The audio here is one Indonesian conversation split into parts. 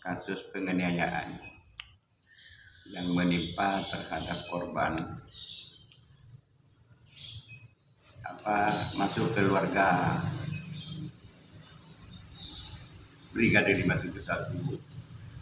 kasus penganiayaan yang menimpa terhadap korban masuk keluarga Brigade 571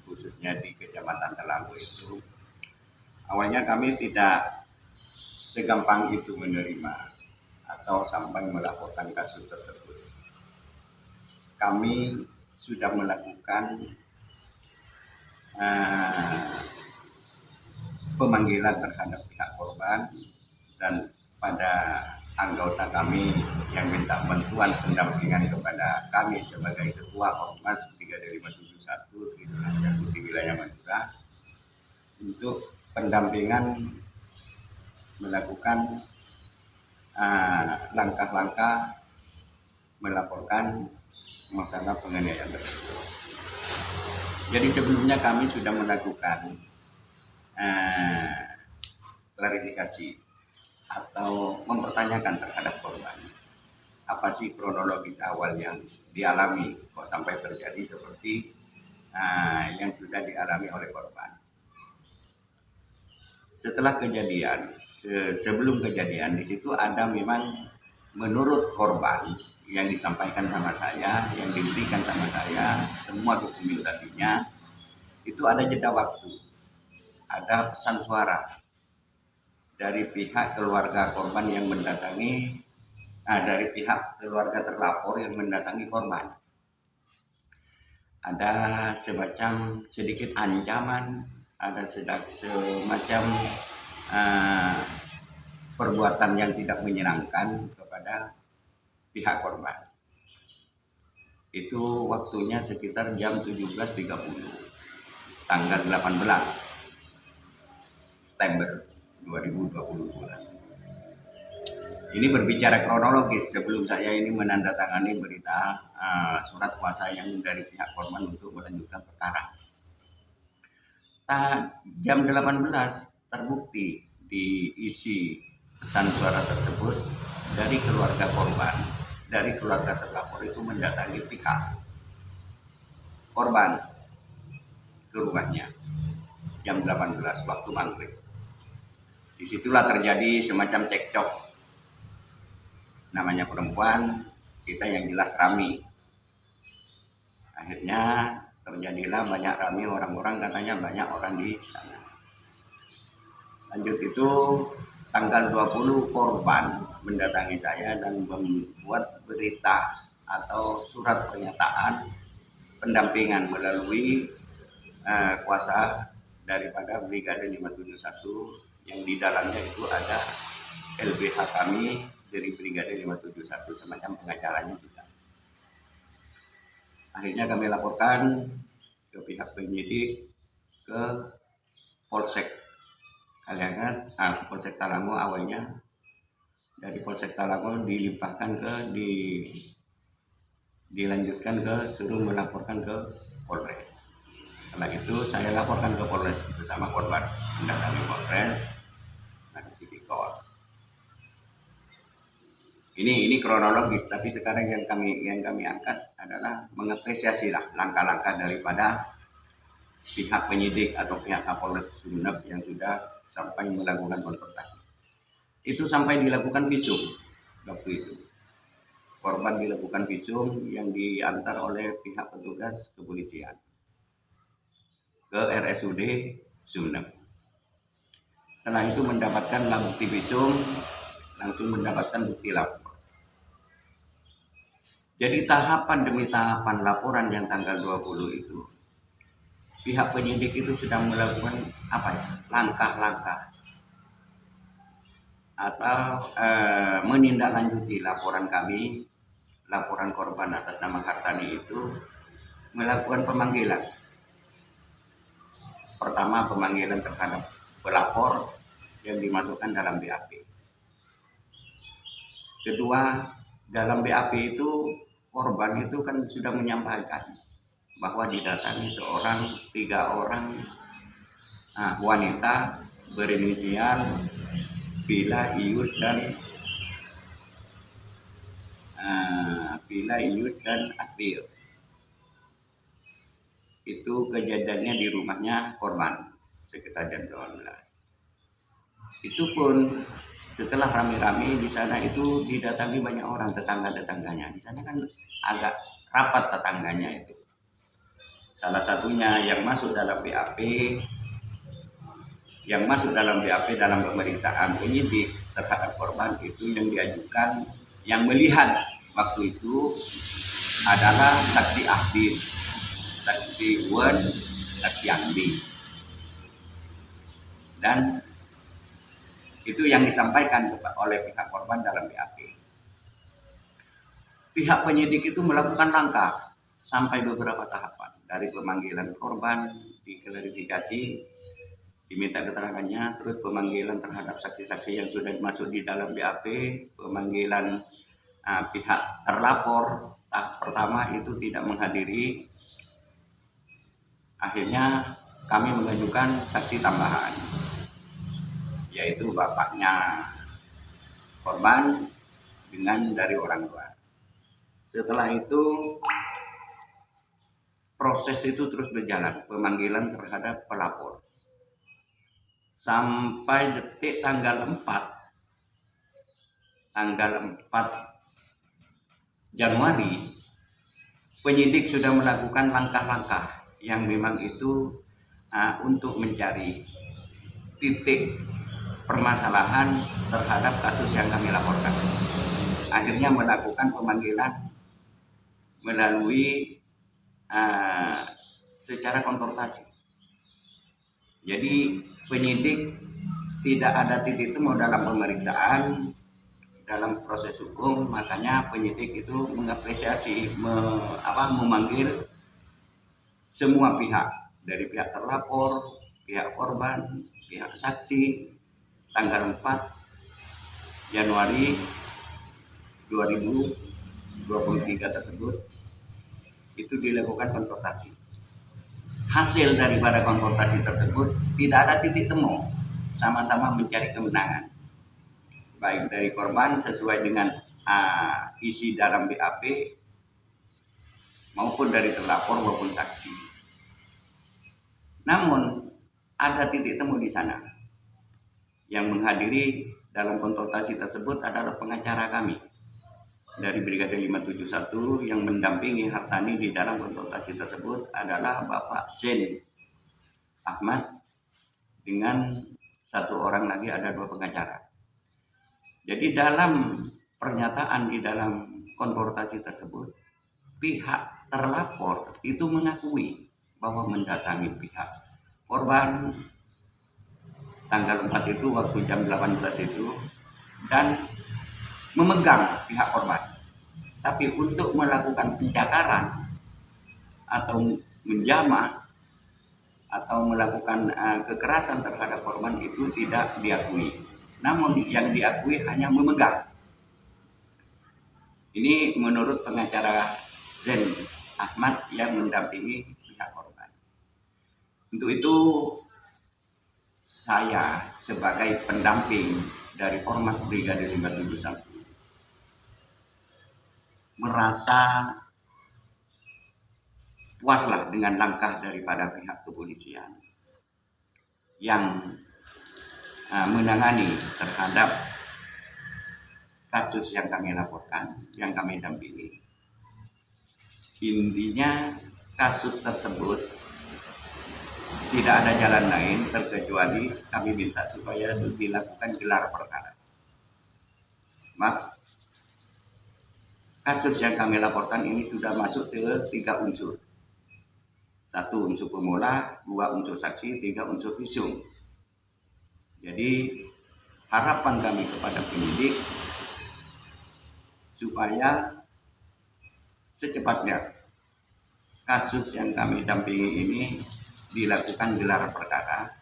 khususnya di Kecamatan Talago itu. Awalnya kami tidak segampang itu menerima atau sampai melaporkan kasus tersebut. Kami sudah melakukan pemanggilan terhadap pihak korban dan pada anggota kami yang minta bantuan pendampingan kepada kami sebagai Ketua Ormas Brigade 571 di wilayah Madura untuk pendampingan melakukan langkah-langkah melaporkan masalah penganiayaan tersebut. Jadi sebelumnya kami sudah melakukan klarifikasi atau mempertanyakan terhadap korban. Apa sih kronologis awal yang dialami kok sampai terjadi seperti yang sudah dialami oleh korban. Setelah kejadian, sebelum kejadian di situ ada memang menurut korban yang disampaikan sama saya, yang diberikan sama saya, semua dokumentasinya itu ada jeda waktu, ada pesan suara dari pihak keluarga korban yang mendatangi, dari pihak keluarga terlapor yang mendatangi korban. Ada semacam sedikit ancaman, ada semacam perbuatan yang tidak menyenangkan kepada pihak korban. Itu waktunya sekitar jam 17.30 tanggal 18 September 2022. Ini berbicara kronologis sebelum saya ini menandatangani berita surat kuasa yang dari pihak korban untuk melanjutkan perkara. Jam 18 terbukti diisi pesan suara tersebut dari keluarga korban, dari keluarga terlapor itu mendatangi pihak korban ke rumahnya jam 18 waktu maghrib. Disitulah terjadi semacam cekcok. Namanya perempuan, kita yang jelas rami. Akhirnya terjadilah banyak rami orang-orang, katanya banyak orang di sana. Lanjut itu tanggal 20 korban mendatangi saya dan membuat berita atau surat pernyataan pendampingan melalui kuasa daripada Brigade 571 yang di dalamnya itu ada LBH kami dari Brigade 571 semacam pengacaranya juga. Akhirnya kami laporkan ke pihak penyidik ke Polsek Kaliangat, Polsek Talago awalnya. Dari Polsek Talago dilimpahkan dilanjutkan ke suruh melaporkan ke Polres. Setelah itu saya laporkan ke Polres bersama korban, mendatangi Polres, Tipikor. Ini kronologis, tapi sekarang yang kami angkat adalah mengapresiasi langkah-langkah daripada pihak penyidik atau pihak Kapolres Sumeneb yang sudah sampai melakukan konfrontasi. Itu sampai dilakukan visum waktu itu. Korban dilakukan visum yang diantar oleh pihak petugas kepolisian ke RSUD Sumeneb. Setelah itu mendapatkan bukti visum, langsung mendapatkan bukti lapor. Jadi tahapan demi tahapan laporan yang tanggal 20 itu, pihak penyidik itu sedang melakukan langkah-langkah atau menindaklanjuti laporan kami, laporan korban atas nama Hartani itu, melakukan pemanggilan. Pertama, pemanggilan terhadap pelapor yang dimasukkan dalam BAP. Kedua, dalam BAP itu korban itu kan sudah menyampaikan bahwa didatangi 3 orang wanita berinisial Vila, Ius dan Akbil. itu kejadiannya di rumahnya korban sekitar jam 12. Itu pun setelah rame-rame di sana itu didatangi banyak orang, tetangga-tetangganya. Di sana kan agak rapat tetangganya itu. Salah satunya yang masuk dalam BAP, dalam pemeriksaan penyidik terhadap korban itu yang diajukan, yang melihat waktu itu adalah saksi ahli, saksi Wen, saksi Andi. Dan itu yang disampaikan oleh pihak korban dalam BAP. Pihak penyidik itu melakukan langkah sampai beberapa tahapan, dari pemanggilan korban, diklarifikasi, diminta keterangannya, terus pemanggilan terhadap saksi-saksi yang sudah masuk di dalam BAP, pemanggilan pihak terlapor. Tahap pertama itu tidak menghadiri, akhirnya kami mengajukan saksi tambahan, yaitu bapaknya korban dengan dari orang tua. Setelah itu proses itu terus berjalan, pemanggilan terhadap pelapor. Sampai detik tanggal 4 Januari, penyidik sudah melakukan langkah-langkah yang memang itu untuk mencari titik permasalahan terhadap kasus yang kami laporkan. Akhirnya melakukan pemanggilan melalui secara konfrontasi. Jadi penyidik tidak ada titik temu dalam pemeriksaan, dalam proses hukum, makanya penyidik itu mengapresiasi, memanggil semua pihak, dari pihak terlapor, pihak korban, pihak saksi, tanggal 4 Januari 2023 tersebut itu dilakukan konfrontasi. Hasil daripada konfrontasi tersebut tidak ada titik temu, sama-sama mencari kemenangan, baik dari korban sesuai dengan isi dalam BAP maupun dari terlapor maupun saksi. Namun ada titik temu di sana. Yang menghadiri dalam konsultasi tersebut adalah pengacara kami dari Brigade 571 yang mendampingi Hartani di dalam konsultasi tersebut adalah Bapak Sen Ahmad, dengan satu orang lagi, ada 2 pengacara. Jadi dalam pernyataan di dalam konsultasi tersebut, pihak terlapor itu mengakui bahwa mendatangi pihak korban tanggal 4 itu waktu jam 18 itu dan memegang pihak korban. Tapi untuk melakukan pencakaran atau menjamah atau melakukan kekerasan terhadap korban itu tidak diakui. Namun yang diakui hanya memegang. Ini menurut pengacara Zen Ahmad yang mendampingi pihak korban. Untuk itu saya sebagai pendamping dari Ormas Brigade 571 merasa puaslah dengan langkah daripada pihak kepolisian yang menangani terhadap kasus yang kami laporkan, yang kami dampingi. Intinya kasus tersebut tidak ada jalan lain terkecuali kami minta supaya dilakukan gelar perkara. Kasus yang kami laporkan ini sudah masuk ke 3 unsur. 1 unsur pemula, 2 unsur saksi, 3 unsur visum. Jadi harapan kami kepada penyidik supaya secepatnya kasus yang kami dampingi ini dilakukan gelar perkara,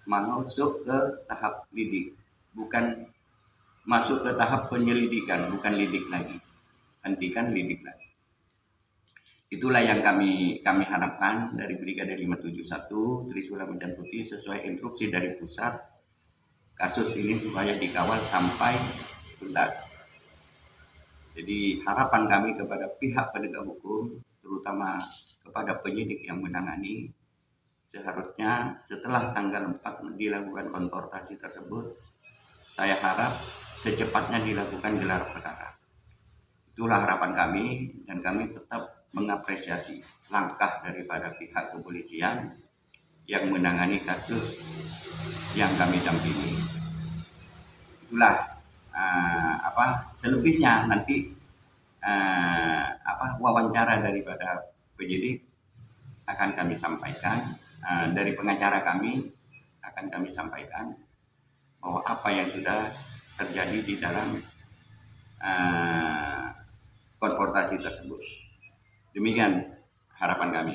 masuk ke tahap lidik, bukan masuk ke tahap penyelidikan, bukan lidik lagi. Hentikan lidik lagi. Itulah yang kami harapkan dari Brigade 571 Trisula Macan Putih sesuai instruksi dari pusat, kasus ini supaya dikawal sampai tuntas. Jadi harapan kami kepada pihak penegak hukum, terutama kepada penyidik yang menangani, seharusnya setelah tanggal 4 dilakukan konfrontasi tersebut, saya harap secepatnya dilakukan gelar perkara. Itulah harapan kami, dan kami tetap mengapresiasi langkah daripada pihak kepolisian yang menangani kasus yang kami dampingi. Itulah selebihnya nanti wawancara daripada penyidik akan kami sampaikan, dari pengacara kami akan kami sampaikan bahwa apa yang sudah terjadi di dalam konfrontasi tersebut. Demikian harapan kami.